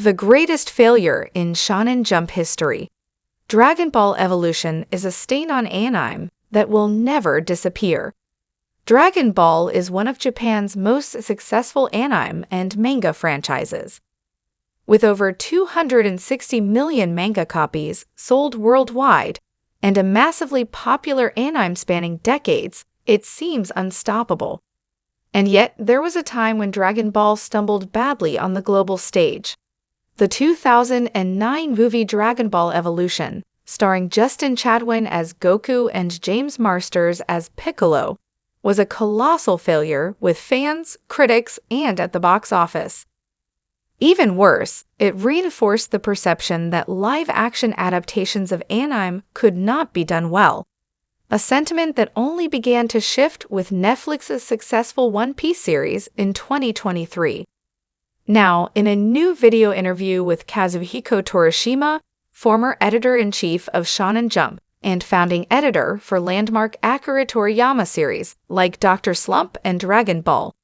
The greatest failure in Shonen Jump history. Dragon Ball Evolution is a stain on anime that will never disappear. Dragon Ball is one of Japan's most successful anime and manga franchises. With over 260 million manga copies sold worldwide and a massively popular anime spanning decades, it seems unstoppable. And yet, there was a time when Dragon Ball stumbled badly on the global stage. The 2009 movie Dragon Ball Evolution, starring Justin Chatwin as Goku and James Marsters as Piccolo, was a colossal failure with fans, critics, and at the box office. Even worse, it reinforced the perception that live-action adaptations of anime could not be done well, a sentiment that only began to shift with Netflix's successful One Piece series in 2023. Now, in a new video interview with Kazuhiko Torishima, former editor-in-chief of Shonen Jump and founding editor for landmark Akira Toriyama series like Dr. Slump and Dragon Ball,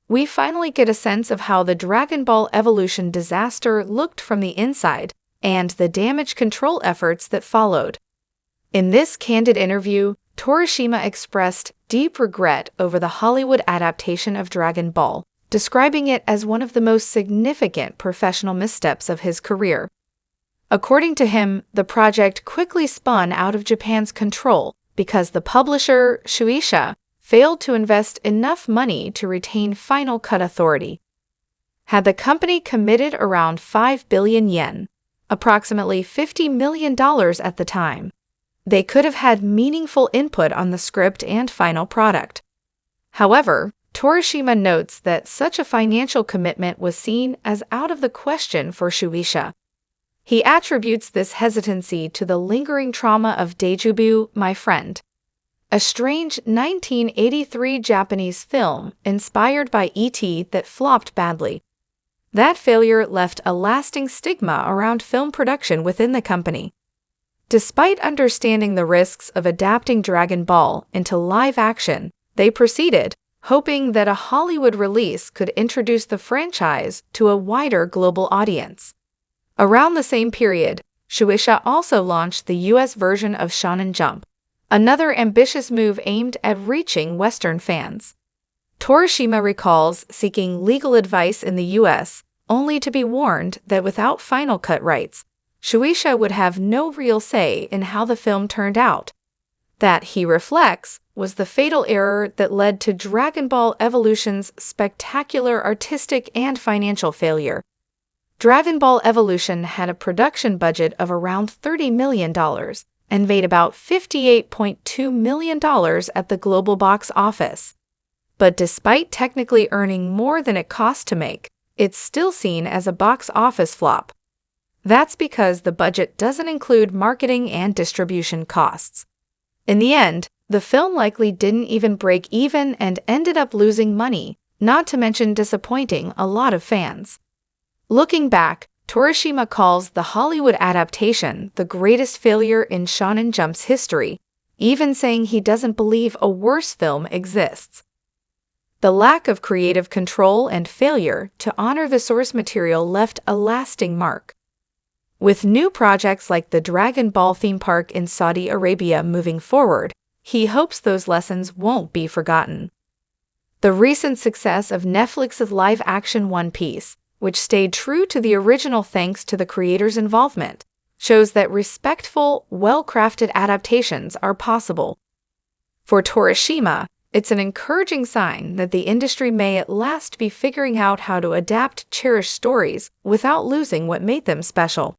we finally get a sense of how the Dragon Ball Evolution disaster looked from the inside and the damage control efforts that followed. In this candid interview, Torishima expressed deep regret over the Hollywood adaptation of Dragon Ball, describing it as one of the most significant professional missteps of his career. According to him, the project quickly spun out of Japan's control because the publisher, Shueisha, failed to invest enough money to retain final cut authority. Had the company committed around 5 billion yen, approximately $50 million at the time, they could have had meaningful input on the script and final product. However, Torishima notes that such a financial commitment was seen as out of the question for Shueisha. He attributes this hesitancy to the lingering trauma of Daijoubu, My Friend, a strange 1983 Japanese film inspired by E.T. that flopped badly. That failure left a lasting stigma around film production within the company. Despite understanding the risks of adapting Dragon Ball into live action, they proceeded, hoping that a Hollywood release could introduce the franchise to a wider global audience. Around the same period, Shueisha also launched the US version of Shonen Jump, another ambitious move aimed at reaching Western fans. Torishima recalls seeking legal advice in the US, only to be warned that without final cut rights, Shueisha would have no real say in how the film turned out. That, he reflects, was the fatal error that led to Dragon Ball Evolution's spectacular artistic and financial failure. Dragon Ball Evolution had a production budget of around $30 million and made about $58.2 million at the global box office. But despite technically earning more than it cost to make, it's still seen as a box office flop. That's because the budget doesn't include marketing and distribution costs. In the end, the film likely didn't even break even and ended up losing money, not to mention disappointing a lot of fans. Looking back, Torishima calls the Hollywood adaptation the greatest failure in Shonen Jump's history, even saying he doesn't believe a worse film exists. The lack of creative control and failure to honor the source material left a lasting mark. With new projects like the Dragon Ball theme park in Saudi Arabia moving forward, he hopes those lessons won't be forgotten. The recent success of Netflix's live-action One Piece, which stayed true to the original thanks to the creator's involvement, shows that respectful, well-crafted adaptations are possible. For Torishima, it's an encouraging sign that the industry may at last be figuring out how to adapt cherished stories without losing what made them special.